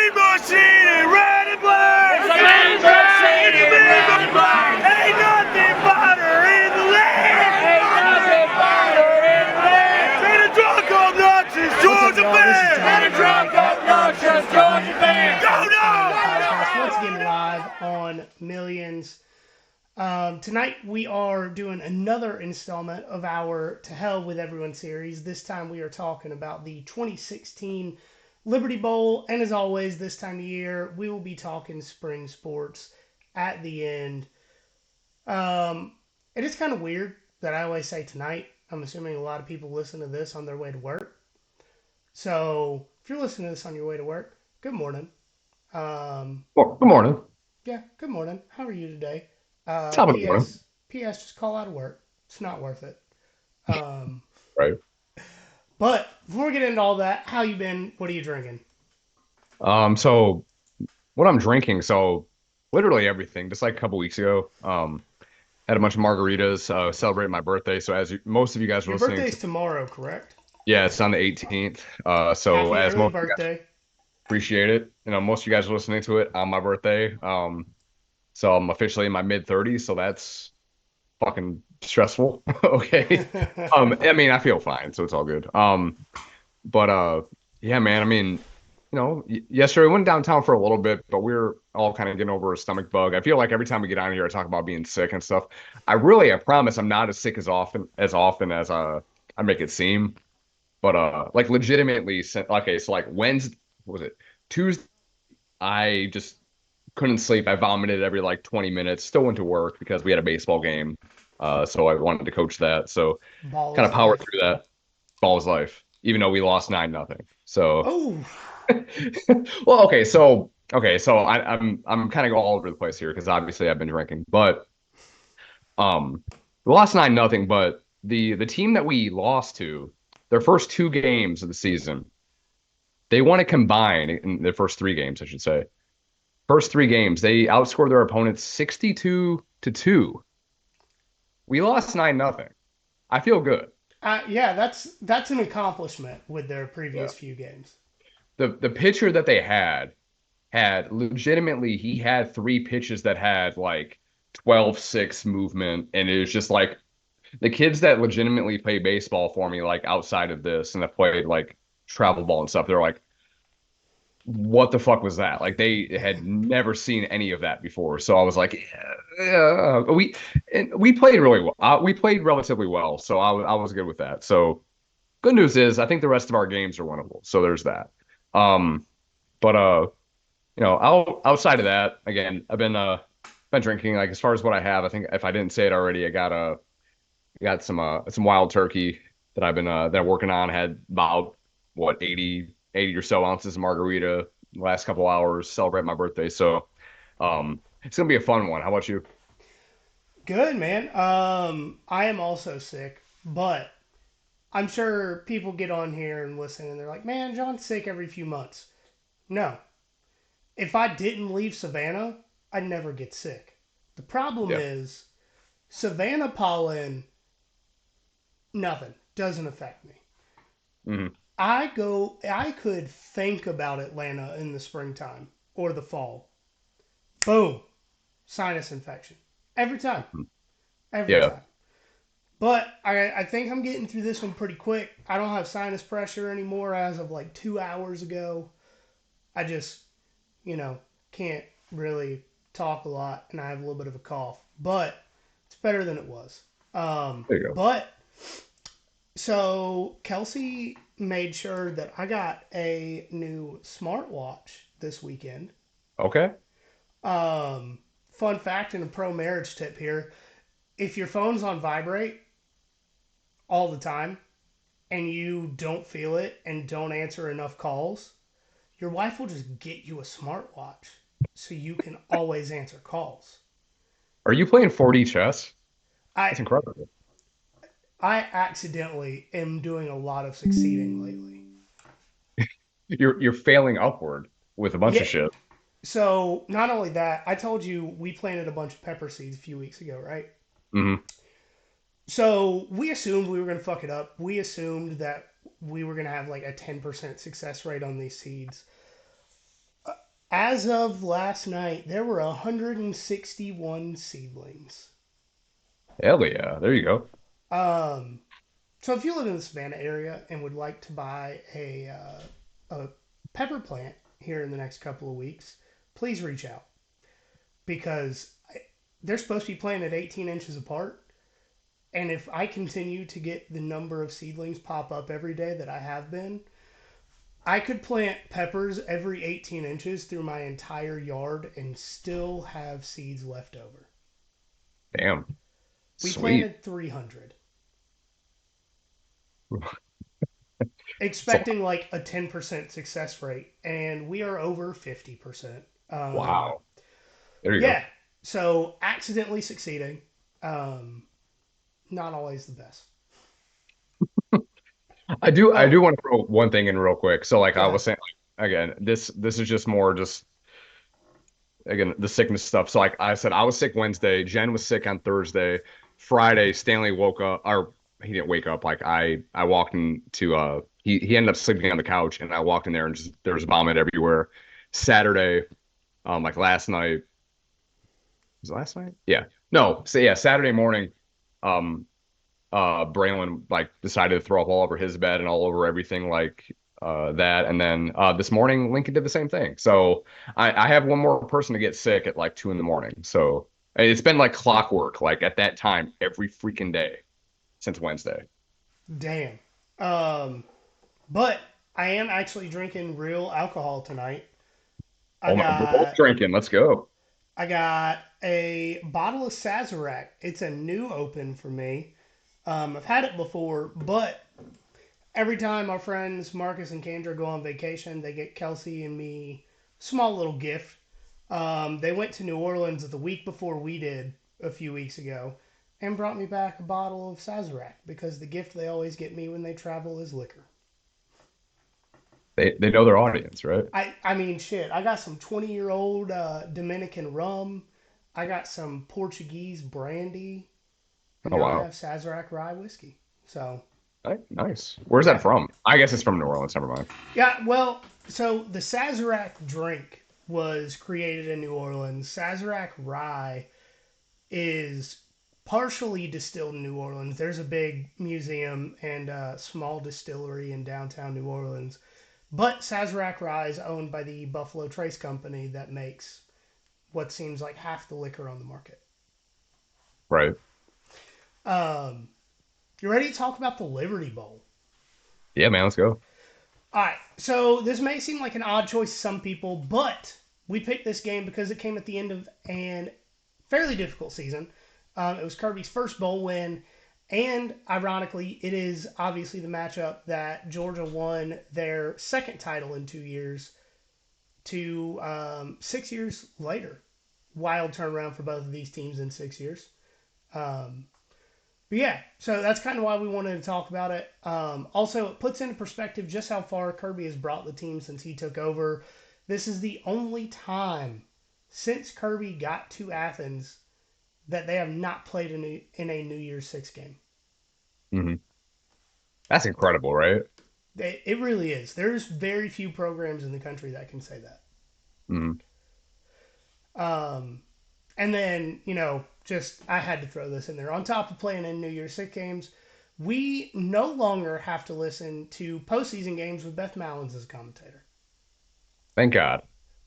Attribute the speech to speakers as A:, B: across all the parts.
A: mean machine in red and black.
B: It's a mean machine in red and black.
A: Ain't nothing finer in the land.
B: Ain't nothing finer in the land.
A: Than a drunk, obnoxious Georgia fan.
B: And a drunk, obnoxious Georgia fan.
A: Go, no!
C: Podcast once again live on Millions. Tonight we are doing another installment of our To Hell With Everyone series. This time we are talking about the 2016 Liberty Bowl, and as always, this time of year we will be talking spring sports at the end. It is kind of weird that I always say tonight. I'm assuming a lot of people listen to this on their way to work. So if you're listening to this on your way to work, good morning.
D: Well, good morning.
C: Yeah, good morning. How are you today?
D: Top of the morning.
C: PS, just call out of work. It's not worth it.
D: Right.
C: But before we get into all that, how you been? What are you drinking?
D: So what I'm drinking, so literally everything, just like a couple weeks ago, had a bunch of margaritas, celebrating my birthday. So as most of you guys are
C: Your
D: listening
C: birthday's tomorrow, correct?
D: yeah, it's on the 18th. So
C: Happy
D: as
C: early
D: most of you guys
C: birthday.
D: appreciate it, most of you guys are listening to it on my birthday. So I'm officially in my mid-30s, so that's fucking stressful. Okay. I mean, I feel fine, so it's all good. But yeah, man, I mean, yesterday we went downtown for a little bit, but we're all kind of getting over a stomach bug. I feel like every time we get on here, I talk about being sick and stuff. I promise I'm not as sick as I make it seem. But like legitimately, okay, so like Wednesday, what was it? Tuesday, I just couldn't sleep. I vomited every like 20 minutes. Still went to work because we had a baseball game. So I wanted to coach that. So
C: Ball
D: kind
C: is
D: of powered
C: life.
D: through that. Ball is life, even though we lost 9-0. So
C: Oh,
D: well, okay, so I'm kind of all over the place here because obviously I've been drinking, but we lost 9-0. But the team that we lost to, their first two games of the season, they won it combined in their first three games, I should say. First three games, they outscored their opponents 62-2. We lost 9-0. I feel good.
C: yeah, that's an accomplishment with their
D: Yeah.
C: previous few games.
D: The pitcher that they had legitimately, he had three pitches that had like 12-6 movement, and it was just like the kids that legitimately play baseball for me, like outside of this, and have played like travel ball and stuff, they're like, what the fuck was that? Like they had never seen any of that before. So I was like, yeah. We played really well. We played relatively well, so I was good with that. So good news is I think the rest of our games are winnable. So there's that. Um, but outside of that, again, I've been drinking. Like as far as what I have, I think if I didn't say it already, I got some wild turkey that I'm working on. Had about what 80 or so ounces of margarita the last couple hours, celebrate my birthday. So it's gonna be a fun one. How about you?
C: Good, man. I am also sick, but I'm sure people get on here and listen and they're like, man, John's sick every few months. No. If I didn't leave Savannah, I'd never get sick. The problem
D: Yeah.
C: is Savannah pollen, nothing. Doesn't affect me.
D: Hmm.
C: I could think about Atlanta in the springtime or the fall. Boom. Sinus infection. Every time. Every
D: Yeah.
C: time. But I think I'm getting through this one pretty quick. I don't have sinus pressure anymore as of like 2 hours ago. I just, can't really talk a lot and I have a little bit of a cough. But it's better than it was.
D: There you go.
C: But so Kelsey made sure that I got a new smartwatch this weekend.
D: Okay.
C: Fun fact and a pro marriage tip here. If your phone's on vibrate all the time and you don't feel it and don't answer enough calls, your wife will just get you a smartwatch so you can always answer calls.
D: Are you playing 4D chess?
C: I
D: That's incredible.
C: I accidentally am doing a lot of succeeding lately.
D: You're failing upward with a bunch
C: Yeah,
D: of shit.
C: so not only that, I told you we planted a bunch of pepper seeds a few weeks ago, right?
D: Hmm.
C: So we assumed we were going to fuck it up. We assumed that we were going to have like a 10% success rate on these seeds. As of last night, there were 161 seedlings.
D: Hell yeah. There you go.
C: Um, so if you live in the Savannah area and would like to buy a pepper plant here in the next couple of weeks, please reach out because they're supposed to be planted 18 inches apart. And if I continue to get the number of seedlings pop up every day that I have been, I could plant peppers every 18 inches through my entire yard and still have seeds left over.
D: Damn.
C: We
D: Sweet.
C: planted 300,
D: So,
C: expecting like a 10% success rate, and we are over 50%.
D: wow. There you go.
C: Yeah, so accidentally succeeding, um, not always the best.
D: I
C: Oh,
D: do want to throw one thing in real quick. So like
C: go
D: I
C: ahead.
D: was saying, like, again, this is just more just again the sickness stuff. So like I said, I was sick Wednesday. Jen was sick on Thursday. Friday, Stanley woke up, or he didn't wake up. Like I walked into he ended up sleeping on the couch, and I walked in there and just there was vomit everywhere. Saturday, like last night was it last night? Yeah. No, so yeah, Saturday morning, um, Braylon like decided to throw up all over his bed and all over everything like that. And then this morning, Lincoln did the same thing. So I have one more person to get sick at like 2 in the morning. So it's been like clockwork, like at that time every freaking day since Wednesday.
C: Damn. Um, but I am actually drinking real alcohol tonight. I
D: Oh my, we're both
C: got
D: drinking. Let's go.
C: I got a bottle of Sazerac. It's a new open for me. I've had it before, but every time our friends Marcus and Kendra go on vacation, they get Kelsey and me a small little gift. They went to New Orleans the week before we did a few weeks ago and brought me back a bottle of Sazerac because the gift they always get me when they travel is liquor.
D: They know their audience, right?
C: I mean, shit. I got some 20-year-old Dominican rum. I got some Portuguese brandy, and
D: Oh
C: now I
D: wow.
C: have Sazerac rye whiskey. So
D: Nice. Where's that
C: yeah,
D: from? I guess it's from New Orleans. Never mind.
C: yeah. Well, so the Sazerac drink was created in New Orleans. Sazerac rye is partially distilled in New Orleans. There's a big museum and a small distillery in downtown New Orleans. But Sazerac rye is owned by the Buffalo Trace Company that makes what seems like half the liquor on the market.
D: Right.
C: Um, you ready to talk about the Liberty Bowl?
D: Yeah, man. Let's go.
C: All right. So this may seem like an odd choice to some people, but we picked this game because it came at the end of an fairly difficult season. It was Kirby's first bowl win, and ironically, it is obviously the matchup that Georgia won their second title in 2 years to 6 years later. Wild turnaround for both of these teams in 6 years. Um, But yeah, so that's kind of why we wanted to talk about it. Also, it puts into perspective just how far Kirby has brought the team since he took over. This is the only time since Kirby got to Athens that they have not played in a New Year's Six game.
D: Hmm. That's incredible, right?
C: It really is. There's very few programs in the country that can say that.
D: Hmm.
C: Um, and then, just I had to throw this in there. On top of playing in New Year's Six games, we no longer have to listen to postseason games with Beth Mallins as a commentator.
D: Thank God.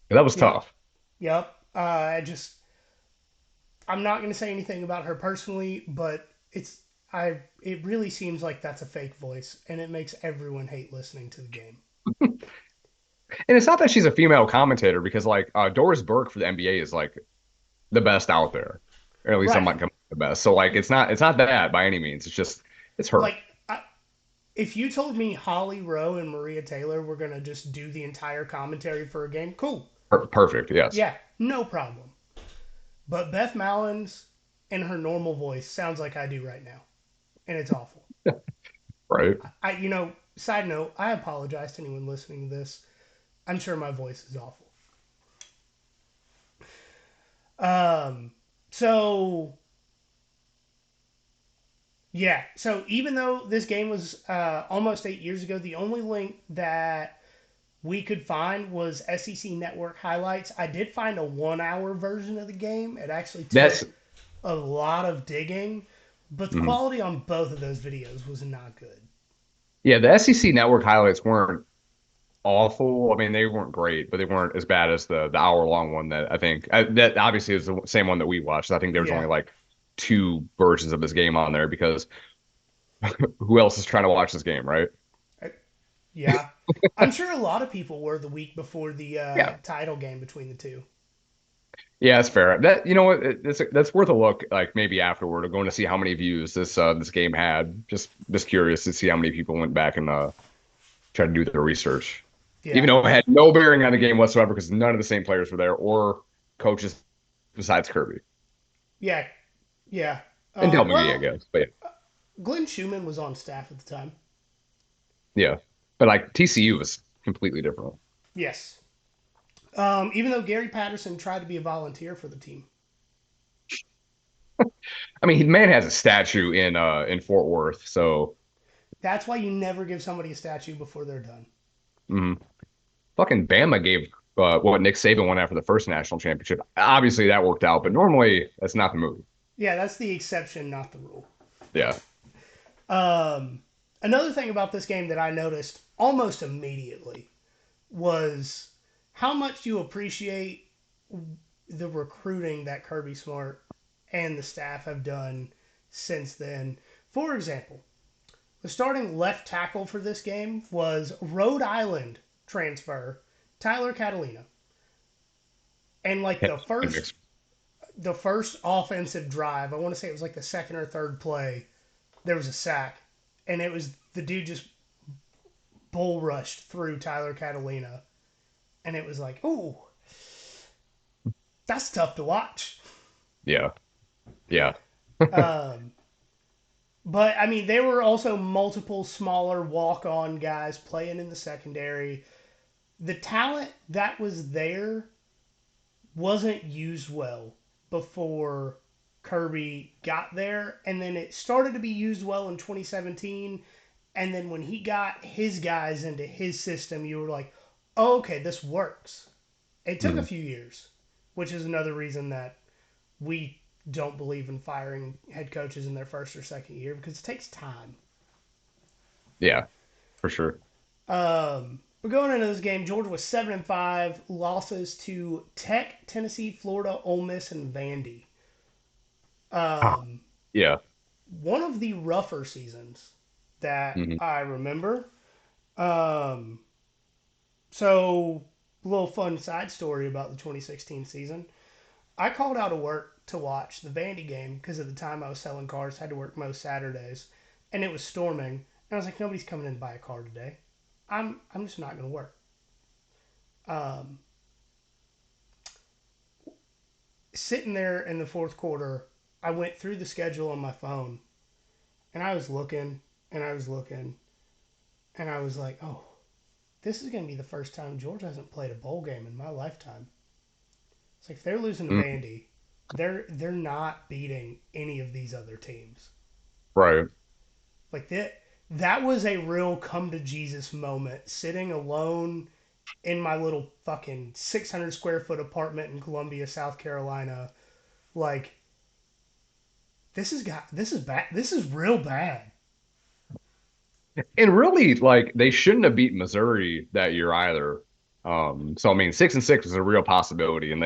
D: That was
C: Yep,
D: tough.
C: yep. I'm not going to say anything about her personally, but it really seems like that's a fake voice, and it makes everyone hate listening to the game.
D: And it's not that she's a female commentator because like Doris Burke for the NBA is like the best out there, or at least I'm
C: Right.
D: like the best. So like it's not that by any means. It's just it's her.
C: Like, if you told me Holly Rowe and Maria Taylor were going to just do the entire commentary for a game, cool.
D: Perfect. Yes.
C: Yeah, no problem. But Beth Mallins in her normal voice sounds like I do right now, and it's awful.
D: Right.
C: Side note, I apologize to anyone listening to this. I'm sure my voice is awful. Um, so yeah, so even though this game was almost 8 years ago, the only link that we could find was SEC Network highlights. I did find a 1 hour version of the game. It actually took
D: That's
C: a lot of digging, but the
D: mhm.
C: quality on both of those videos was not good.
D: Yeah, the SEC network highlights weren't awful. I mean, they weren't great, but they weren't as bad as the hour long one that I think that obviously is the same one that we watched. I think there was
C: Yeah.
D: only like two versions of this game on there because who else is trying to watch this game, right?
C: Yeah. I'm sure a lot of people were the week before the
D: Yeah.
C: title game between the two.
D: Yeah, that's fair. That you know what, that's worth a look. Like maybe afterward, or going to see how many views this game had. Just curious to see how many people went back and tried to do their research, even
C: Yeah.
D: though it had no bearing on the game whatsoever because none of the same players were there or coaches besides Kirby
C: Yeah. Yeah.
D: and Del McGee, I
C: Well,
D: guess. But
C: Glenn Schumann was on staff at the time.
D: yeah, but like TCU was completely different.
C: Yes. Even though Gary Patterson tried to be a volunteer for the team.
D: I mean, man has a statue in Fort Worth, so
C: That's why you never give somebody a statue before they're done.
D: mhm. Fucking Bama gave what Nick Saban won after the first national championship. Obviously, that worked out, but normally that's not the move.
C: Yeah, that's the exception, not the rule.
D: Yeah.
C: Another thing about this game that I noticed almost immediately was how much you appreciate the recruiting that Kirby Smart and the staff have done since then. For example, the starting left tackle for this game was Rhode Island transfer Tyler Catalina. And like
D: Yeah,
C: the
D: it
C: first
D: makes-
C: the first offensive drive, I want to say it was like the second or third play, there was a sack, and it was the dude just bull rushed through Tyler Catalina, and it was like, ooh, that's tough to watch.
D: yeah. Yeah.
C: Um, but I mean, there were also multiple smaller walk-on guys playing in the secondary. The talent that was there wasn't used well before Kirby got there, and then it started to be used well in 2017. And then when he got his guys into his system, you were like, oh, okay, this works. It took a
D: Mhm.
C: few years, which is another reason that we don't believe in firing head coaches in their first or second year because it takes time.
D: Yeah, for sure.
C: But going into this game, Georgia was 7-5, losses to Tech, Tennessee, Florida, Ole Miss, and Vandy.
D: Ah,
C: Um,
D: yeah.
C: One of the rougher seasons that
D: Hmm.
C: I remember. Um, so, a little fun side story about the 2016 season. I called out of work to watch the Vandy game because at the time I was selling cars, had to work most Saturdays, and it was storming. And I was like, nobody's coming in to buy a car today. I'm just not going to work. Um, Sitting there in the fourth quarter, I went through the schedule on my phone, and I was looking, and I was looking, and I was like, oh, this is going to be the first time Georgia hasn't played a bowl game in my lifetime. It's like if they're losing to
D: Mm,
C: Vandy, they're not beating any of these other teams.
D: right.
C: Like that was a real come to Jesus moment, sitting alone in my little fucking 600 square foot apartment in Columbia, South Carolina. Like this is bad. This is real bad.
D: And really, like they shouldn't have beat Missouri that year either. So I mean, 6-6 was a real possibility, and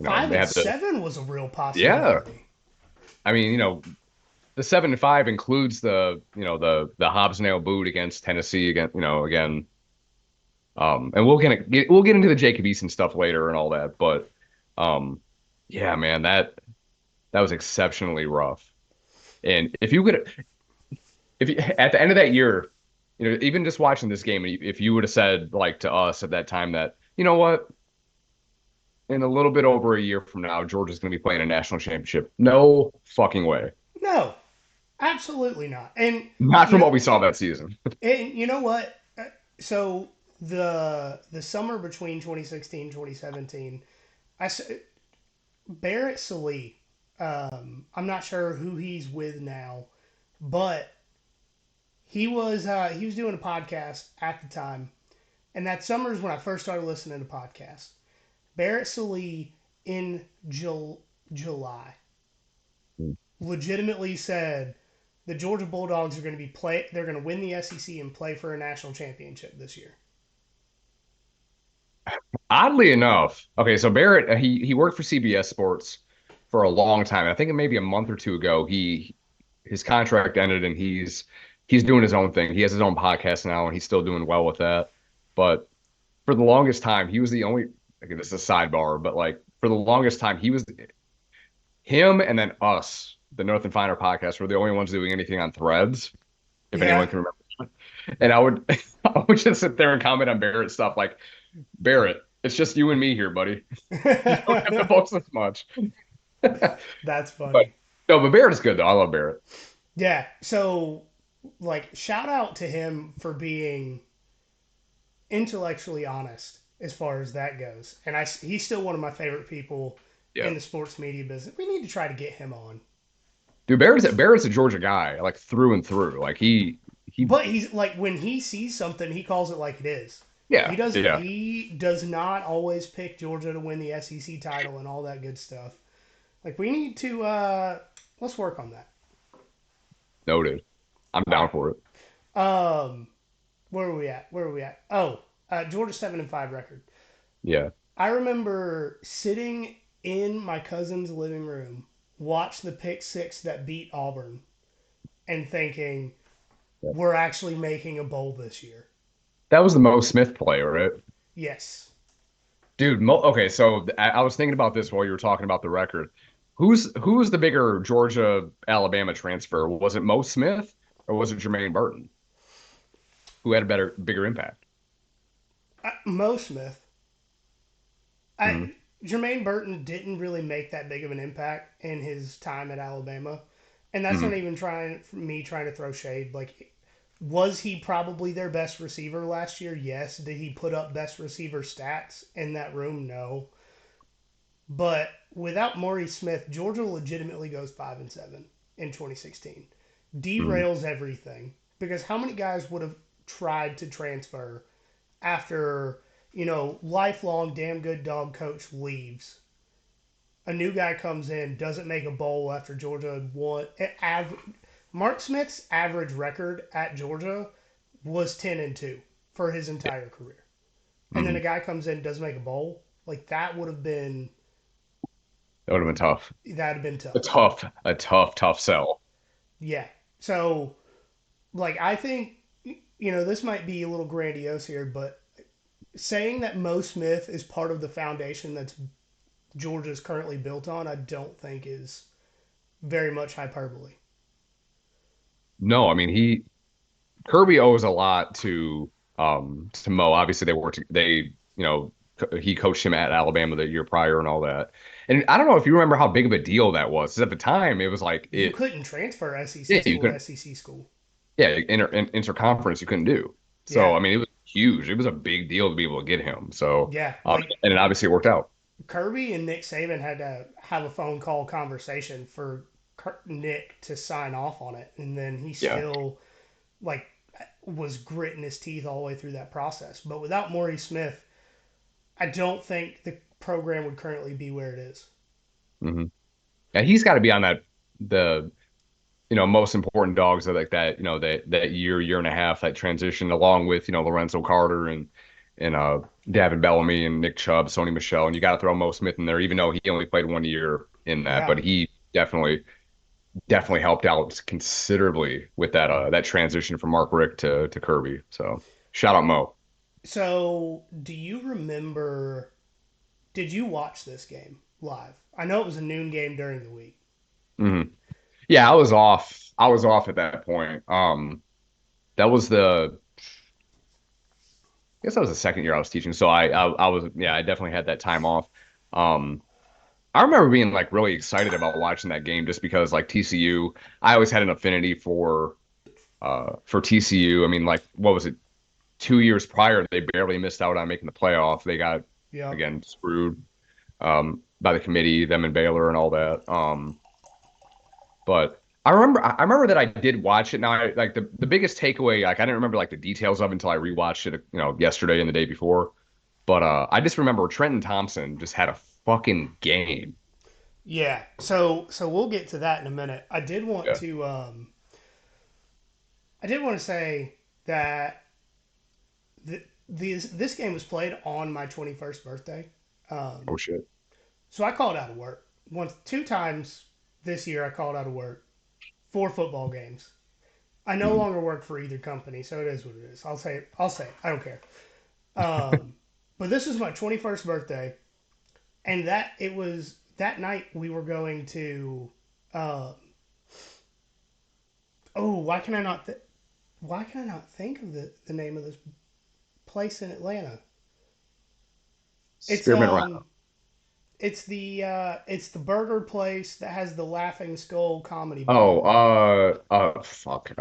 C: Five
D: they
C: and
D: had the
C: seven was a real
D: yeah.
C: possibility.
D: I mean, the 7-5 includes the Hobbs-nail boot against Tennessee again, again. And we'll get into the Jacob Eason stuff later and all that, but um, yeah, man, that was exceptionally rough. And if you at the end of that year, even just watching this game, if you would have said like to us at that time that, you know what, in a little bit over a year from now, Georgia's going to be playing a national championship. No fucking way.
C: No, absolutely not.
D: Not from what we saw that season.
C: And you know what? So the summer between 2016 2017, Barrett Salee. I'm not sure who he's with now, but he was doing a podcast at the time, And that summer is when I first started listening to podcasts. Barrett Sallee in July
D: Hmm.
C: legitimately said the Georgia Bulldogs are going to they're going to win the SEC and play for a national championship this year.
D: Oddly enough, okay, so Barrett he worked for CBS Sports for a long time. I think it maybe a month or two ago his contract ended and he's doing his own thing. He has his own podcast now and he's still doing well with that. But for the longest time, he was the only. Okay, this is a sidebar, but like for the longest time, he was him and then us, the North and Finer podcast, were the only ones doing anything on Threads, if anyone
C: Yeah.
D: can remember. And I would I would just sit there and comment on Barrett stuff like Barrett, it's just you and me here, buddy. You don't have to post this much.
C: That's
D: But
C: funny.
D: no, but Barrett is good though. I love Barrett.
C: Yeah. So, like, shout out to him for being intellectually honest as far as that goes. And he's still one of my favorite people
D: Yeah.
C: in the sports media business. We need to try to get him on.
D: Dude, Barrett's a Georgia guy, like through and through. Like he
C: But he's like when he sees something, he calls it like it is.
D: yeah,
C: He does
D: yeah.
C: he does not always pick Georgia to win the SEC title and all that good stuff. Like we need to let's work on that.
D: Noted. I'm down for it.
C: Um where are we at? Where are we at? Oh, Georgia 7-5 record.
D: Yeah.
C: I remember sitting in my cousin's living room, watch the pick six that beat Auburn, and thinking, we're actually making a bowl this year.
D: That was the Mo Smith play, right?
C: Yes.
D: Dude, okay, so I was thinking about this while you were talking about the record. Who's the bigger Georgia Alabama transfer? Was it Mo Smith or was it Jermaine Burton? Who had a bigger impact?
C: Mo Smith.
D: Mhm.
C: Jermaine Burton didn't really make that big of an impact in his time at Alabama. And that's not
D: Mhm.
C: even trying to throw shade. Like, was he probably their best receiver last year? Yes. Did he put up best receiver stats in that room? No. But without Maurice Smith, Georgia legitimately goes 5-7 in 2016.
D: Mhm.
C: Derails everything because how many guys would have tried to transfer after lifelong damn good dog coach leaves? A new guy comes in, doesn't make a bowl after Georgia won. Mark Smith's average record at Georgia was 10-2 for his entire career, and then a
D: Mhm.
C: guy comes in, doesn't make a bowl. Like that would have been
D: That would have been tough.
C: that'd have been
D: A
C: tough.
D: tough sell.
C: Yeah. So, like, I think, this might be a little grandiose here, but saying that Mo Smith is part of the foundation that's Georgia's currently built on, I don't think is very much hyperbole.
D: No, I mean Kirby owes a lot to Mo. Obviously, he coached him at Alabama the year prior and all that. And I don't know if you remember how big of a deal that was. 'Cause at the time, it was like
C: You couldn't transfer
D: yeah,
C: SEC
D: you
C: school to
D: couldn't,
C: SEC school.
D: yeah, interconference you couldn't do. So
C: Yeah.
D: I mean, it was huge. It was a big deal to be able to get him. So
C: Yeah. Like,
D: and it obviously worked out.
C: Kirby and Nick Saban had to have a phone call conversation for Nick to sign off on it. And then he
D: Yeah.
C: still, like, was gritting his teeth all the way through that process. But without Maurice Smith, I don't think the program would currently be where it is.
D: hmm Yeah, he's got to be on the most important dogs of like that, that year and a half, that transition along with, Lorenzo Carter and Davin Bellamy and Nick Chubb, Sony Michelle, and you got to throw Mo Smith in there, even though he only played 1 year in that,
C: Yeah.
D: but he definitely helped out considerably with that transition from Mark Richt to Kirby. So shout out Mo.
C: So, do you remember? Did you watch this game live? I know it was a noon game during the week.
D: hmm Yeah, I was off. I was off at that point. That was I guess that was the second year I was teaching. So I was, yeah, I definitely had that time off. Um, I remember being like really excited about watching that game just because like TCU, I always had an affinity for TCU. I mean, like what was it? 2 years prior, they barely missed out on making the playoff. They got
C: Yep.
D: again screwed by the committee, them and Baylor and all that. But I remember that I did watch it. Now, like the biggest takeaway, like I didn't remember like the details of it until I rewatched it, yesterday and the day before. But I just remember Trenton Thompson just had a fucking game.
C: Yeah. So we'll get to that in a minute.
D: Yeah.
C: I did want to say that this game was played on my 21st birthday.
D: Oh
C: Um,
D: shit.
C: so I called out of work once, two times this year. I called out of work 4 football games. I no
D: Mhm.
C: longer work for either company, so it is what it is. I'll say it. I'll say it. I don't care. Um, but this was my 21st birthday, and that night we were going to. Uh, oh, why can I not think of the name of this place in Atlanta? It's
D: Spearmint Rhino.
C: it's the burger place that has the Laughing Skull comedy bar.
D: Oh, fuck.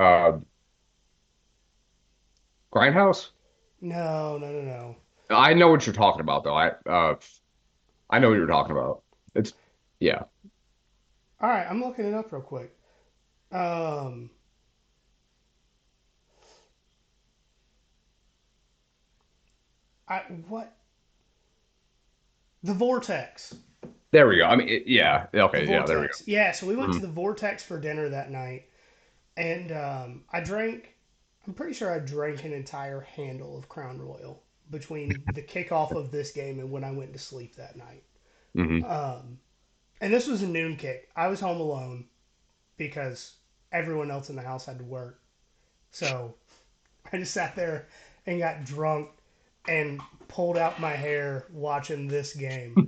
D: Grindhouse?
C: No, no, no, no.
D: I know what you're talking about though. I know what you're talking about. It's yeah.
C: All right, I'm looking it up real quick. Um, I what the Vortex.
D: There we go. I mean, yeah.
C: The
D: Okay, yeah, there we
C: Vortex. Yeah, so we
D: go.
C: went to
D: Mhm.
C: the Vortex for dinner that night, and I drank. I'm pretty sure I drank an entire handle of Crown Royal between the kickoff of this game and when I went to sleep that night.
D: Mhm.
C: Um, and this was a noon kick. I was home alone because everyone else in the house had to work. So I just sat there and got drunk and pulled out my hair watching this game.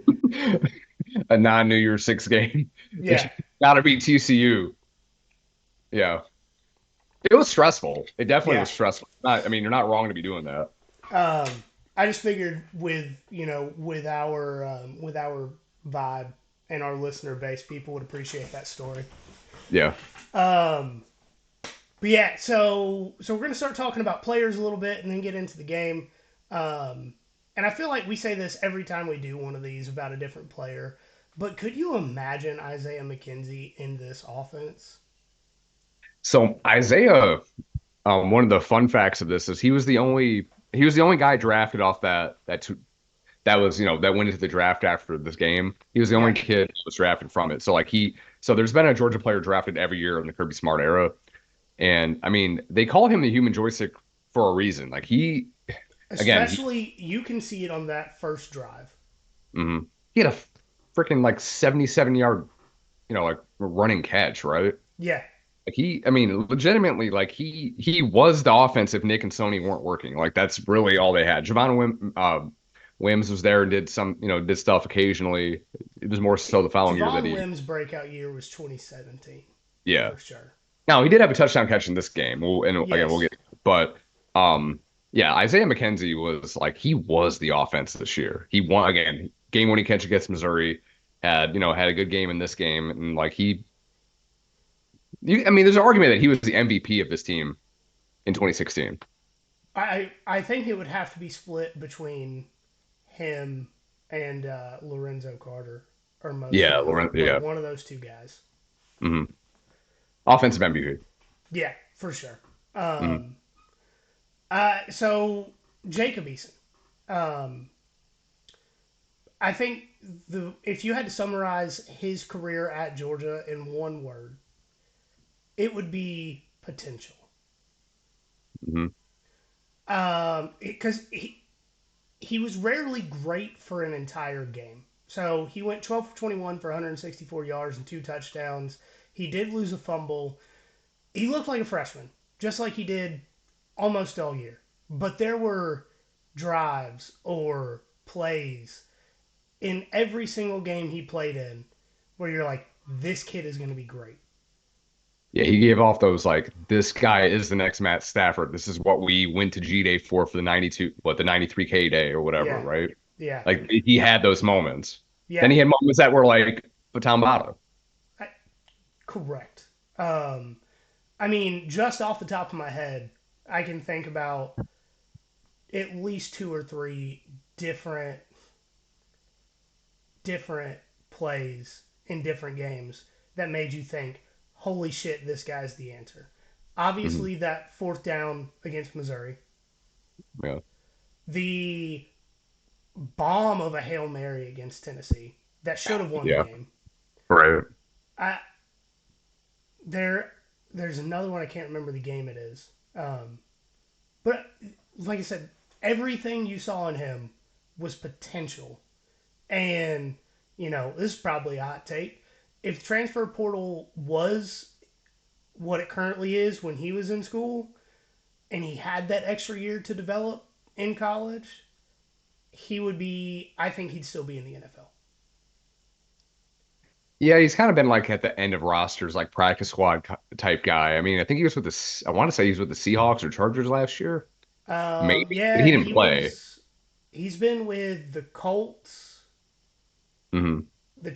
D: A non-New Year's Six game.
C: Yeah.
D: Gotta beat TCU. Yeah. It was stressful. It definitely
C: Yeah.
D: was stressful. I mean, you're not wrong to be doing that.
C: Um, I just figured with our vibe and our listener base, people would appreciate that story.
D: Yeah.
C: Um, but yeah, so we're gonna start talking about players a little bit and then get into the game. Um, and I feel like we say this every time we do one of these about a different player. But could you imagine Isaiah McKenzie in this offense?
D: So Isaiah, one of the fun facts of this is he was the only guy drafted off that was that went into the draft after this game. He was the only
C: Yeah,
D: kid that was drafted from it. So there's been a Georgia player drafted every year in the Kirby Smart era. And I mean, they call him the human joystick for a reason. Like again, he
C: especially you can see it on that first drive.
D: mhm. He had a freaking like 77-yard, like running catch, right?
C: Yeah,
D: Like I mean, legitimately, like he was the offense if Nick and Sony weren't working. Like that's really all they had. Wims was there and did stuff occasionally. It was more so the following year that
C: Javon
D: he,
C: Wims' breakout year was 2017
D: yeah.
C: for sure.
D: Now he did have a touchdown catch in this game. And again, we'll
C: Yes,
D: get, but yeah, Isaiah McKenzie was like he was the offense this year. He won again, game winning catch against Missouri. Had a good game in this game, and like I mean, there's an argument that he was the MVP of this team in 2016.
C: I think it would have to be split between him and Lorenzo Carter, or most
D: Yeah,
C: likely,
D: Yeah.
C: one of those two guys.
D: Hmm. Offensive MVP.
C: Yeah, for sure.
D: Hmm.
C: Um, so Jacob Eason, um, I think the if you had to summarize his career at Georgia in one word, it would be potential.
D: Hmm.
C: Because he was rarely great for an entire game. So he went 12 for 21 for 164 yards and 2 touchdowns. He did lose a fumble. He looked like a freshman, just like he did almost all year. But there were drives or plays in every single game he played in where you're like, this kid is going to be great.
D: Yeah, he gave off those like this guy is the next Matt Stafford. This is what we went to G Day for the 92, the 93K day or whatever,
C: Yeah,
D: right?
C: yeah,
D: Like he had those moments. Then
C: yeah.
D: he had moments that were like Baton Bada.
C: I, correct. Um, I mean, just off the top of my head, I can think about at least two or three different different plays in different games that made you think, holy shit, this guy's the answer.
D: Hmm.
C: Obviously, that fourth down against Missouri,
D: Yeah.
C: the bomb of a Hail Mary against Tennessee that should have won the
D: Yeah.
C: game.
D: Right.
C: I there there's another one I can't remember the game it is. But like I said, everything you saw in him was potential. And, this is probably a hot take. If transfer portal was what it currently is when he was in school and he had that extra year to develop in college, I think he'd still be in the NFL.
D: Yeah, he's kind of been like at the end of rosters, like practice squad type guy. I mean, I think he was with I want to say he was with the Seahawks or Chargers last year, maybe, but he
C: Yeah,
D: didn't play.
C: he's been with the Colts,
D: Hmm.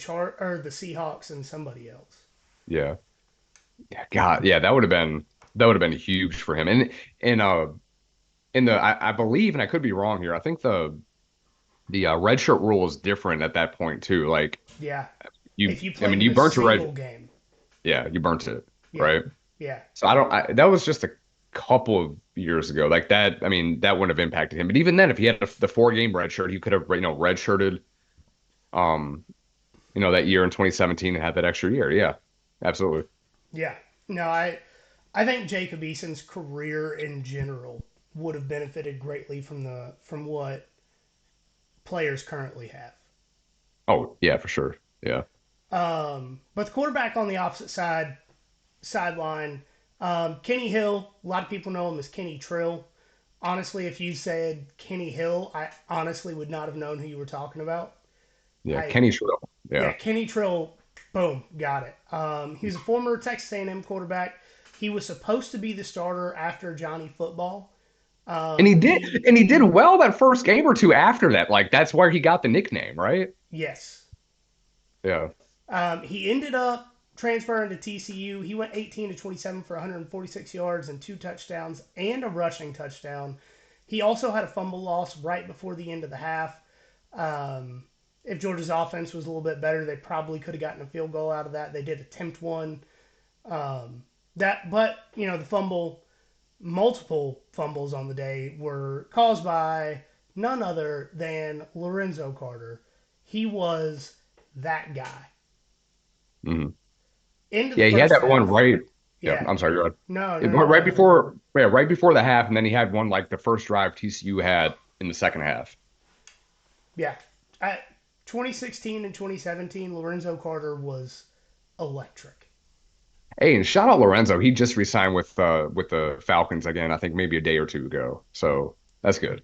C: or the Seahawks and somebody else.
D: Yeah. Yeah, God, yeah, that would have been huge for him. And in the I believe, and I could be wrong here, I think the red shirt rule is different at that point too. Like
C: Yeah.
D: you,
C: If you
D: I mean,
C: played in
D: you
C: a
D: burnt your red,
C: single game.
D: yeah, you burnt it,
C: Yeah.
D: right?
C: Yeah.
D: So that was just a couple of years ago. Like that, I mean, that wouldn't have impacted him. But even then, if he had the 4 game red shirt, he could have, redshirted, um, that year in 2017 and had that extra year. Yeah, absolutely.
C: Yeah. No, I think Jacob Eason's career in general would have benefited greatly from what players currently have.
D: Oh, yeah, for sure. Yeah.
C: But the quarterback on the opposite sideline, Kenny Hill. A lot of people know him as Kenny Trill. Honestly, if you said Kenny Hill, I honestly would not have known who you were talking about.
D: Yeah.
C: I
D: Kenny Sherrill.
C: Yeah,
D: Yeah.
C: Kenny Trill, boom, got it. He was a former Texas A&M quarterback. He was supposed to be the starter after Johnny Football.
D: And he
C: He
D: did, and he did well that first game or two after that. Like that's where he got the nickname, right?
C: Yes,
D: Yeah.
C: he ended up transferring to TCU. He went 18 to 27 for 146 yards and 2 touchdowns and a rushing touchdown. He also had a fumble loss right before the end of the half. Um, if Georgia's offense was a little bit better, they probably could have gotten a field goal out of that. They did attempt one. But the multiple fumbles on the day were caused by none other than Lorenzo Carter. He was that guy.
D: Hmm.
C: Into the
D: Yeah, he had
C: first
D: that one
C: half.
D: right. Yeah,
C: Yeah.
D: I'm sorry. Go ahead.
C: No,
D: It
C: no, no,
D: went right
C: no.
D: before, yeah, right before the half, and then he had one like the first drive TCU had in the second half.
C: Yeah. At 2016 and 2017, Lorenzo Carter was electric.
D: Hey, and shout out Lorenzo. He just re-signed with the Falcons again. I think maybe a day or two ago. So that's good.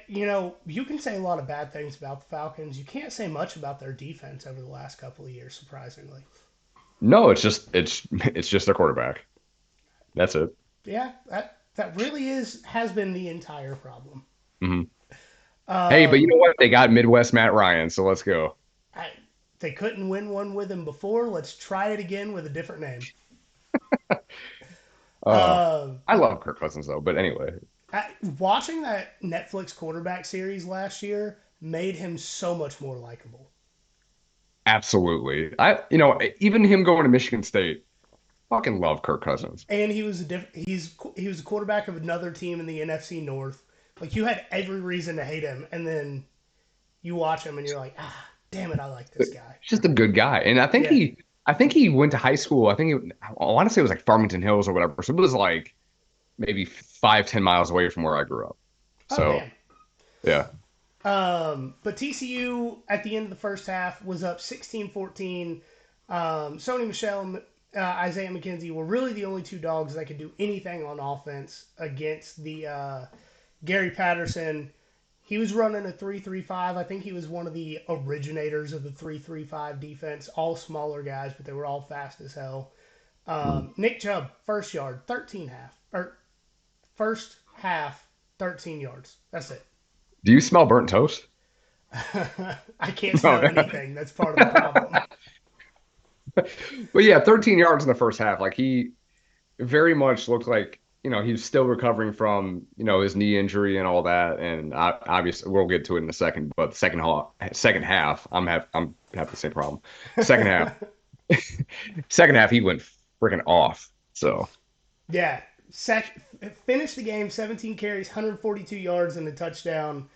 C: You can say a lot of bad things about the Falcons. You can't say much about their defense over the last couple of years, surprisingly.
D: No, it's just their quarterback. That's it.
C: Yeah, that really has been the entire problem.
D: Hmm. Hey, but you know
C: Um,
D: what? They got Midwest Matt Ryan, so let's go.
C: I, they couldn't win one with him before. Let's try it again with a different name.
D: Uh,
C: Um,
D: I love Kirk Cousins though, but anyway,
C: Watching that Netflix quarterback series last year made him so much more likable.
D: absolutely. Even him going to Michigan State, fucking love Kirk Cousins.
C: And he was a quarterback of another team in the NFC North. Like you had every reason to hate him, and then you watch him and you're like, damn it, I like this guy.
D: He's just a good guy, and
C: Yeah.
D: I think he went to high school. I want to say it was like Farmington Hills or whatever. So it was like maybe 5-10 miles away from where I grew up.
C: Oh
D: So
C: man.
D: yeah.
C: But TCU at the end of the first half was up 16-14. Sony Michelle and Isaiah McKenzie were really the only two dogs that could do anything on offense against the Gary Patterson. He was running a 3-3-5. I think he was one of the originators of the 3-3-5 defense. All smaller guys, but they were all fast as hell. Nick Chubb, first half, 13 yards. That's it.
D: Do you smell burnt toast?
C: I can't smell anything. That's part of the problem.
D: But yeah, 13 yards in the first half. Like he very much looked like, he was still recovering from, his knee injury and all that. And obviously we'll get to it in a second, but the second half, I'm have the same problem. Second half, second half, he went freaking off. So
C: Yeah, finished the game 17 carries, 142 yards, and a touchdown.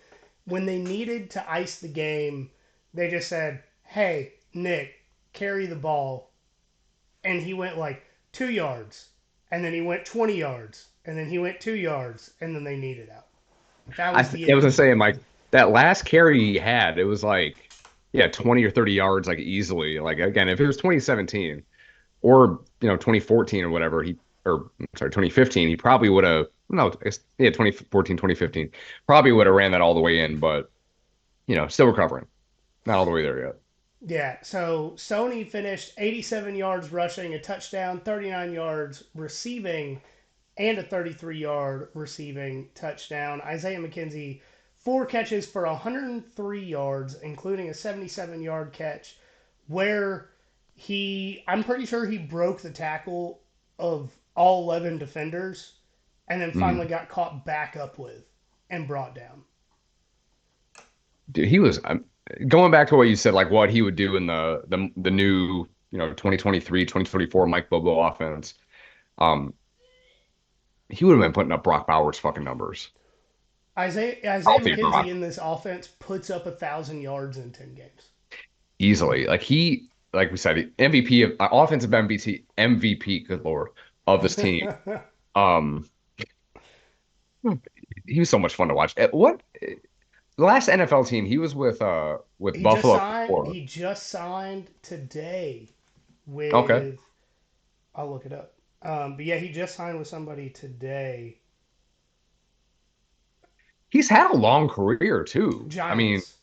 C: When they needed to ice the game, they just said, "Hey, Nick, carry the ball," and he went like 2 yards, and then he went 20 yards, and then he went 2 yards, and then they needed out. That was the
D: it was
C: end.
D: the same. Like that last carry he had, it was like, yeah, 20 or 30 yards, like easily. Like again, if it was 2017 or 2014 or whatever, or sorry, 2015, he probably would have no, yeah, 2014, 2015, probably would have ran that all the way in, but still recovering, not all the way there yet.
C: Yeah, so Sony finished 87 yards rushing, a touchdown, 39 yards receiving, and a 33-yard receiving touchdown. Isaiah McKenzie, 4 catches for 103 yards, including a 77-yard catch where I'm pretty sure he broke the tackle of all 11 defenders and then
D: Mm.
C: finally got caught back up with and brought down.
D: Dude, he was going back to what you said, like what he would do in the new 2023 2024 Mike Bobo offense. Um, he would have been putting up Brock Bowers fucking numbers.
C: Isaiah
D: Healthy
C: McKenzie
D: Brock
C: in this offense puts up 1,000 yards in 10 games.
D: easily. Like we said, MVP of offensive MVP, good lord, of this team. Um, he was so much fun to watch. What the last NFL team he was with
C: He just
D: Buffalo
C: signed.
D: before.
C: He just signed today
D: Okay,
C: with. I'll look it up. But yeah, he just signed with somebody today.
D: he's had a long career too. I mean,
C: Giants.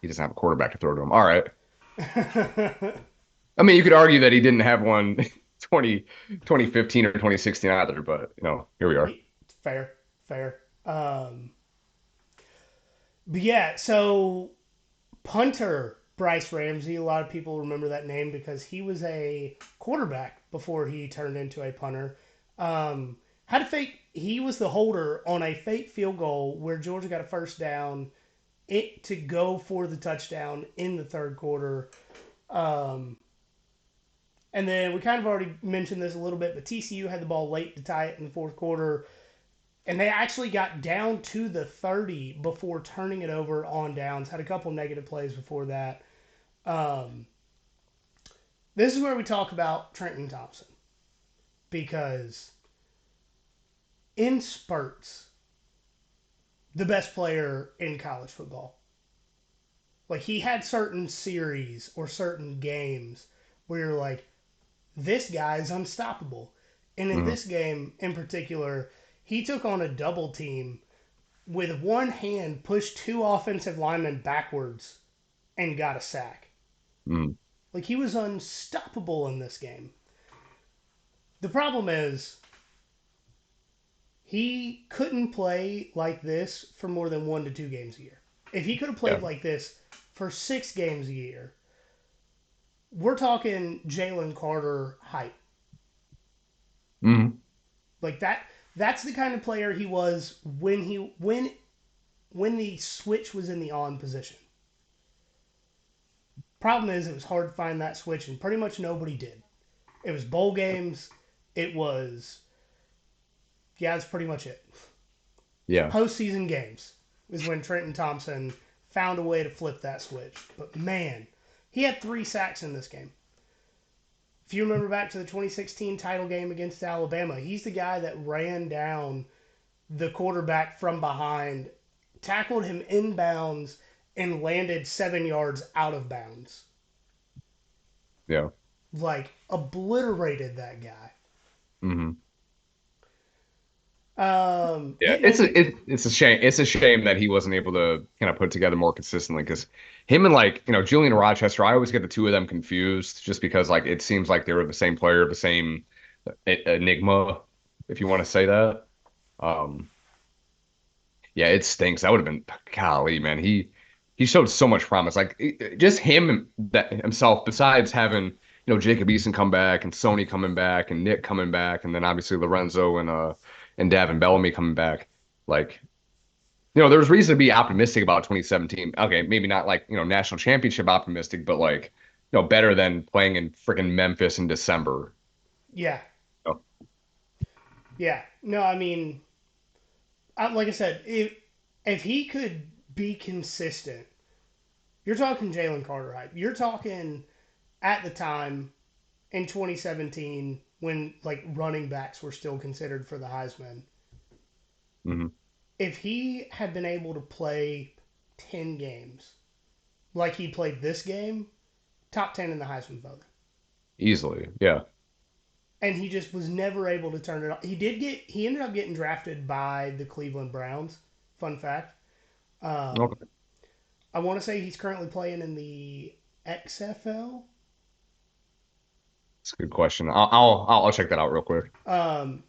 D: he doesn't have a quarterback to throw to him. All right. I mean, you could argue that he didn't have one 2015 or 2016 either, but here we are.
C: Fair, fair. But yeah, so punter Bryce Ramsey. A lot of people remember that name because he was a quarterback before he turned into a punter. Had a fake. He was the holder on a fake field goal where Georgia got a first down. It to go for the touchdown in the third quarter. Um, and then we kind of already mentioned this a little bit, but TCU had the ball late to tie it in the fourth quarter. And they actually got down to the 30 before turning it over on downs. Had a couple negative plays before that. Um, this is where we talk about Trenton Thompson. Because in spurts, the best player in college football. Like, he had certain series or certain games where you're like, this guy's unstoppable. And in
D: Mhm.
C: this game in particular, he took on a double team with one hand, pushed 2 offensive linemen backwards, and got a sack.
D: Mhm.
C: Like, he was unstoppable in this game. The problem is, he couldn't play like this for more than 1 to 2 games a year. If he could have
D: Yeah.
C: played like this for 6 games a year, we're talking Jalen Carter height.
D: Mhm.
C: Like that. That's the kind of player he was when the switch was in the on position. Problem is, it was hard to find that switch, and pretty much nobody did. It was bowl games. It was, yeah, that's pretty much it.
D: Yeah.
C: Postseason games is when Trenton Thompson found a way to flip that switch. But man, he had 3 sacks in this game. If you remember back to the 2016 title game against Alabama, he's the guy that ran down the quarterback from behind, tackled him inbounds, and landed 7 yards out of bounds.
D: Yeah.
C: Like, obliterated that guy.
D: Mhm. Yeah,
C: Hitting it,
D: it's a shame. It's a shame that he wasn't able to kind of put together more consistently because him and like Julian Rochester, I always get the two of them confused just because like it seems like they were the same player, the same enigma, if you want to say that. Um, yeah, it stinks. That would have been golly, man. He showed so much promise. Like just him that himself. Besides having Jacob Eason come back and Sony coming back and Nick coming back and then obviously Lorenzo and Davin Bellamy coming back. Like there's reason to be optimistic about 2017. Okay, maybe not like national championship optimistic, but like better than playing in freaking Memphis in December.
C: Yeah,
D: Oh,
C: yeah. No, I mean, like I said, if he could be consistent, you're talking Jalen Carter hype. You're talking at the time in 2017 when like running backs were still considered for the Heisman.
D: hmm
C: If he had been able to play 10 games like he played this game, top 10 in the Heisman voting.
D: easily. Yeah.
C: And he just was never able to turn it on. He ended up getting drafted by the Cleveland Browns. Fun fact. Um,
D: Okay.
C: I want to say he's currently playing in the XFL.
D: That's a good question. I'll check that out real quick.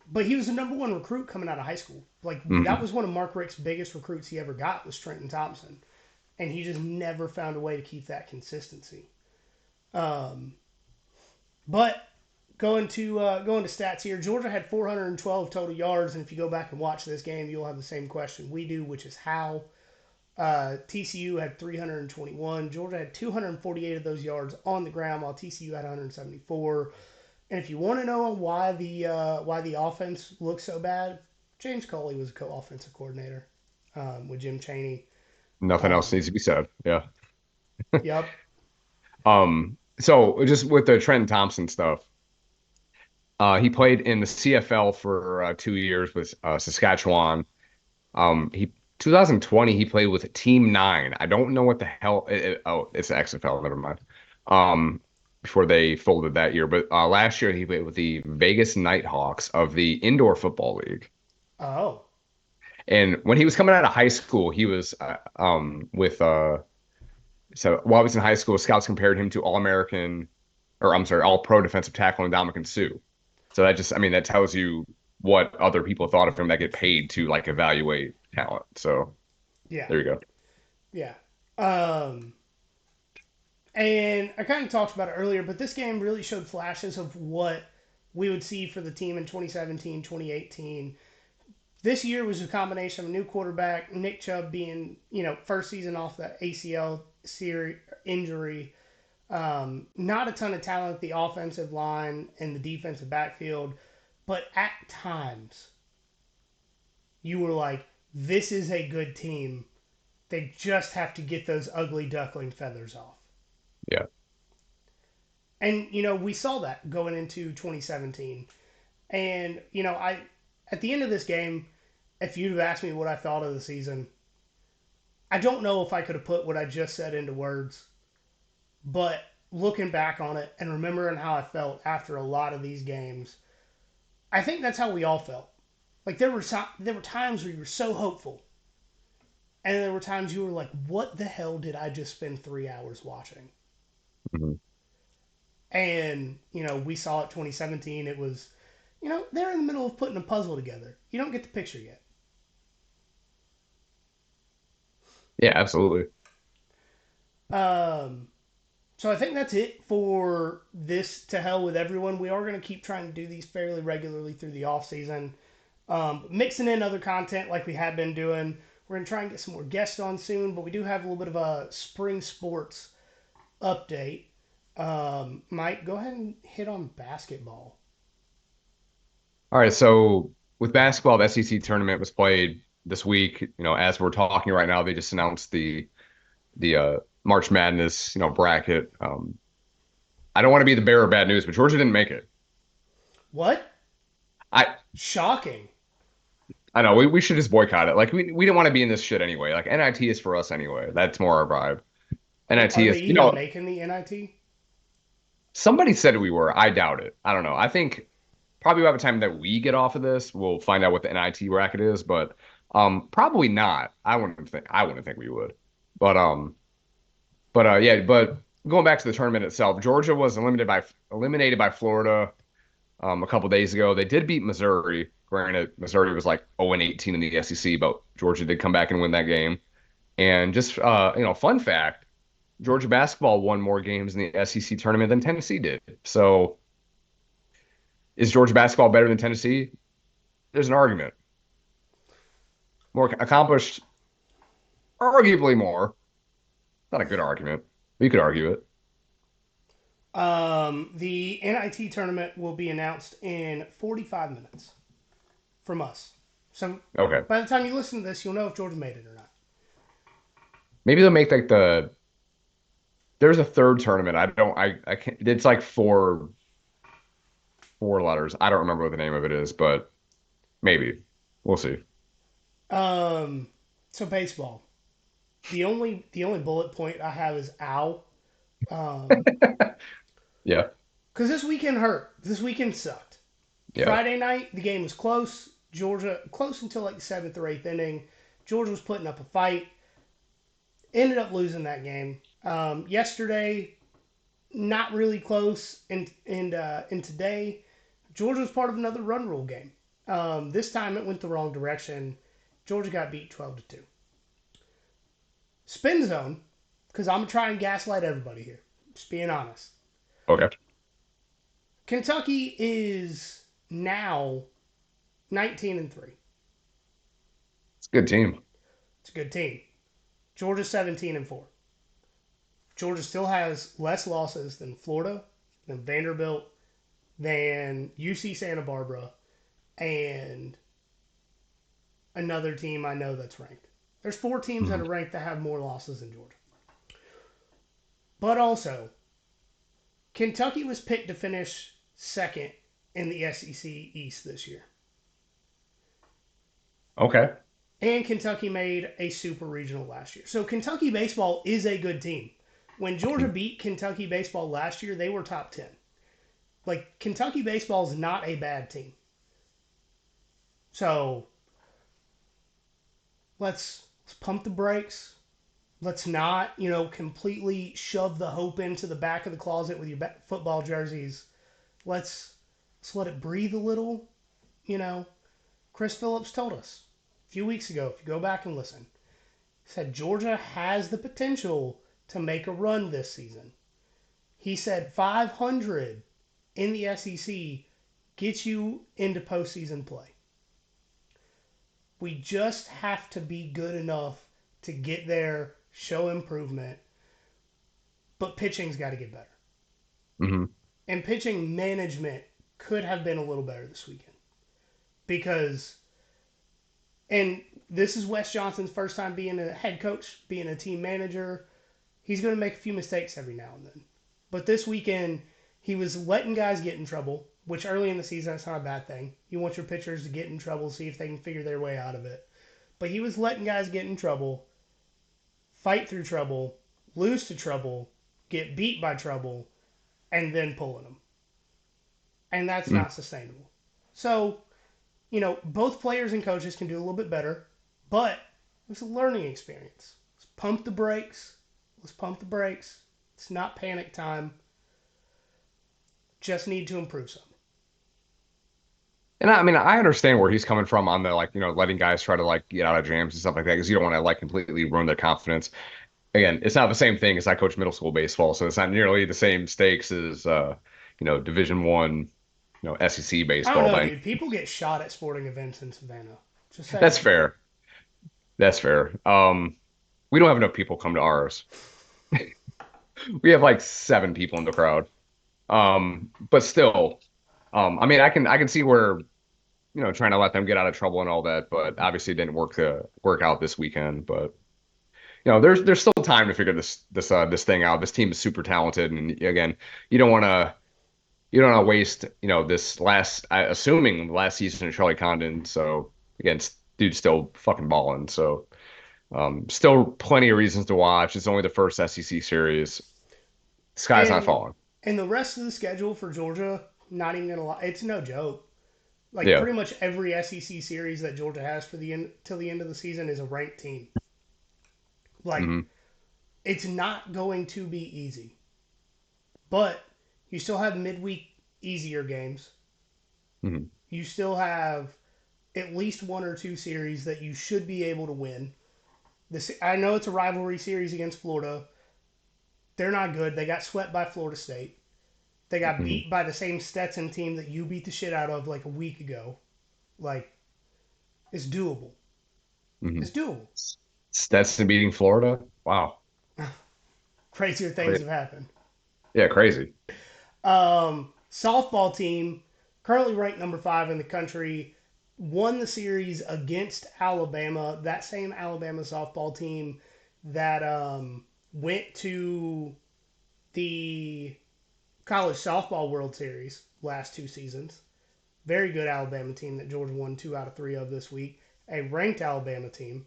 C: But he was the number one recruit coming out of high school. Like that
D: hmm
C: was one of Mark Richt's biggest recruits he ever got was Trenton Thompson, and he just never found a way to keep that consistency. Um, but going to stats here, Georgia had 412 total yards, and if you go back and watch this game, you'll have the same question we do, which is how. TCU had 321. Georgia had 248 of those yards on the ground, while TCU had 174. And if you want to know why the offense looks so bad, James Coley was a co-offensive coordinator with Jim Chaney.
D: Nothing else
C: Um,
D: needs to be said. Yeah.
C: yep.
D: So just with the Trenton Thompson stuff, he played in the CFL for 2 years with Saskatchewan. He 2020 he played with Team Nine. I don't know what the hell. Oh, it's the XFL. Never mind. Um, Before they folded that year, but last year he played with the Vegas Nighthawks of the Indoor Football League.
C: Oh,
D: And when he was coming out of high school, he was with so while he was in high school, scouts compared him to All-American, or I'm sorry, All-Pro defensive tackle Ndamukong Suh. So that just, I mean, that tells you what other people thought of him that get paid to like evaluate talent. So
C: yeah,
D: there you go.
C: yeah. Um, and I kind of talked about it earlier, but this game really showed flashes of what we would see for the team in 2017, 2018. This year was a combination of a new quarterback, Nick Chubb being, first season off the ACL series injury. Not a ton of talent at the offensive line and the defensive backfield, but at times you were like, this is a good team. They just have to get those ugly duckling feathers off.
D: Yeah.
C: And, we saw that going into 2017. And, at the end of this game, if you'd have asked me what I thought of the season, I don't know if I could have put what I just said into words. But looking back on it and remembering how I felt after a lot of these games, I think that's how we all felt. Like there were times where you were so hopeful, and there were times you were like, "What the hell did I just spend 3 hours watching?"
D: Mhm.
C: And we saw it 2017. It was, they're in the middle of putting a puzzle together. You don't get the picture yet.
D: Yeah, absolutely.
C: Um, So I think that's it for this To Hell with Everyone. We are going to keep trying to do these fairly regularly through the off season, mixing in other content like we have been doing. We're going to try and get some more guests on soon, but we do have a little bit of a spring sports update. Mike, go ahead and hit on basketball.
D: All right. So with basketball, the SEC tournament was played this week. As we're talking right now, they just announced the March Madness, bracket. I don't want to be the bearer of bad news, but Georgia didn't make it.
C: What?
D: I
C: Shocking.
D: I know we should just boycott it. Like we didn't want to be in this shit anyway. Like NIT is for us anyway. That's more our vibe. NIT
C: Are they
D: is,
C: even making the NIT?
D: somebody said we were. I doubt it. I don't know. I think probably by the time that we get off of this, we'll find out what the NIT bracket is, but probably not. I wouldn't think we would. But yeah, but going back to the tournament itself, Georgia was eliminated by Florida a couple days ago. They did beat Missouri. Granted, Missouri was like 0-18 in the SEC, but Georgia did come back and win that game. And just fun fact, Georgia basketball won more games in the SEC tournament than Tennessee did. So is Georgia basketball better than Tennessee? There's an argument. More accomplished, arguably more. Not a good argument, but you could argue it.
C: The NIT tournament will be announced in 45 minutes from us. So
D: Okay.
C: by the time you listen to this, you'll know if Georgia made it or not.
D: Maybe they'll make like there's a third tournament. I can't, it's like four letters. I don't remember what the name of it is, but maybe. We'll see.
C: Um, so baseball. The only bullet point I have is ow. Um,
D: Yeah.
C: because this weekend hurt. This weekend sucked.
D: Yeah.
C: Friday night, the game was close. Georgia close until like the seventh or eighth inning. Georgia was putting up a fight. Ended up losing that game. Yesterday, not really close, and today, Georgia was part of another run rule game. This time it went the wrong direction. Georgia got beat 12-2. Spin zone, because I'm gonna try and gaslight everybody here. Just being honest.
D: Okay.
C: Kentucky is now 19-3.
D: It's a good team.
C: It's a good team. Georgia's 17-4. Georgia still has less losses than Florida, than Vanderbilt, than UC Santa Barbara, and another team I know that's ranked. There's 4 teams that
D: Mhm.
C: are ranked that have more losses than Georgia. But also, Kentucky was picked to finish second in the SEC East this year.
D: Okay.
C: And Kentucky made a super regional last year. So Kentucky baseball is a good team. When Georgia beat Kentucky baseball last year, they were top 10. Like, Kentucky baseball is not a bad team. So let's pump the brakes. Let's not, completely shove the hope into the back of the closet with your football jerseys. Let's let it breathe a little. Chris Phillips told us a few weeks ago, if you go back and listen, he said Georgia has the potential to make a run this season. He said 500 in the SEC gets you into postseason play. We just have to be good enough to get there, show improvement, but pitching's got to get better.
D: Hmm.
C: And pitching management could have been a little better this weekend because, and this is Wes Johnson's first time being a head coach, being a team manager. He's going to make a few mistakes every now and then. But this weekend, he was letting guys get in trouble, which early in the season, that's not a bad thing. You want your pitchers to get in trouble, see if they can figure their way out of it. But he was letting guys get in trouble, fight through trouble, lose to trouble, get beat by trouble, and then pulling them. And that's not sustainable. So, both players and coaches can do a little bit better, but it's a learning experience. Let's pump the brakes. Let's pump the brakes. It's not panic time. Just need to improve some.
D: And I mean, I understand where he's coming from on the letting guys try to get out of jams and stuff like that because you don't want to completely ruin their confidence. Again, it's not the same thing as I coach middle school baseball, so it's not nearly the same stakes as Division One, SEC
C: I don't
D: baseball.
C: know, dude. People get shot at sporting events in Savannah. Just saying.
D: That's fair. That's fair. We don't have enough people come to ours. We have like 7 people in the crowd. But still, I mean, I can see where trying to let them get out of trouble and all that, but obviously it didn't work out this weekend. But there's still time to figure this thing out. This team is super talented, and again, you don't want to waste this assuming last season of Charlie Condon. So again, dude's still fucking balling. So still plenty of reasons to watch. It's only the first SEC series. Sky's not
C: And
D: falling.
C: and the rest of the schedule for Georgia, not even gonna lie, it's no joke. Like
D: Yeah.
C: pretty much every SEC series that Georgia has for the end till the end of the season is a ranked team. Like
D: Hmm.
C: it's not going to be easy, but you still have midweek easier games.
D: Hmm.
C: You still have at least one or two series that you should be able to win. I know it's a rivalry series against Florida. They're not good. They got swept by Florida State. They got
D: Hmm.
C: beat by the same Stetson team that you beat the shit out of like a week ago. Like, it's doable.
D: Hmm.
C: It's doable.
D: Stetson beating Florida. Wow.
C: Crazier things
D: Great.
C: have happened.
D: Yeah, crazy.
C: Softball team, currently ranked number 5 in the country, won the series against Alabama. That same Alabama softball team that went to the College Softball World Series last 2 seasons. Very good Alabama team that Georgia won 2 out of 3 of this week. A ranked Alabama team.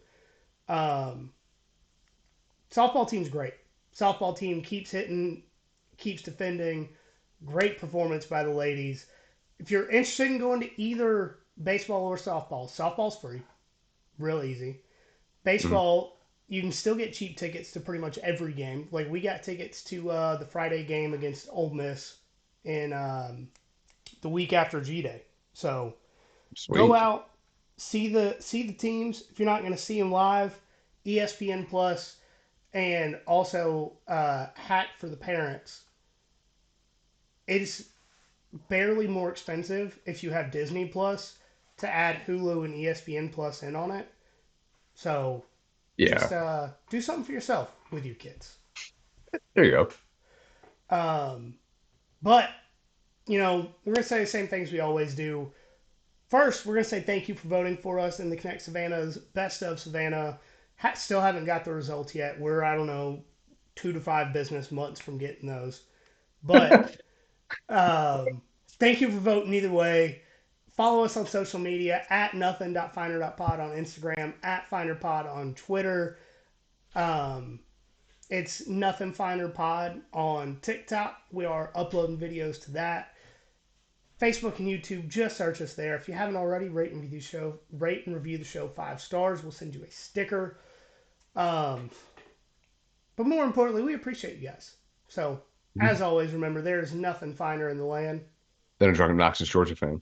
C: Um, Softball team's great. Softball team keeps hitting, keeps defending. Great performance by the ladies. If you're interested in going to either baseball or softball, softball's free. Real easy. Baseball, you can still get cheap tickets to pretty much every game. Like we got tickets to the Friday game against Ole Miss in the week after G Day. So
D: Sweet.
C: go out, see the teams. If you're not going to see them live, ESPN Plus, and also Hack for the parents. It's barely more expensive if you have Disney Plus to add Hulu and ESPN Plus in on it. So
D: Yeah.
C: just do something for yourself with your kids.
D: There you go.
C: But, we're going to say the same things we always do. First, we're going to say thank you for voting for us in the Connect Savannah's Best of Savannah. Still haven't got the results yet. We're, 2 to 5 business months from getting those. But thank you for voting either way. Follow us on social media at nothing.finder.pod on Instagram, at finderpod on Twitter. It's Nothing Finder Pod on TikTok. We are uploading videos to that. Facebook and YouTube, just search us there. If you haven't already, rate and review the show 5 stars. We'll send you a sticker. But more importantly, we appreciate you guys. So, as always, remember, there is nothing finer in the land
D: Then a drunk, obnoxious Georgia fan.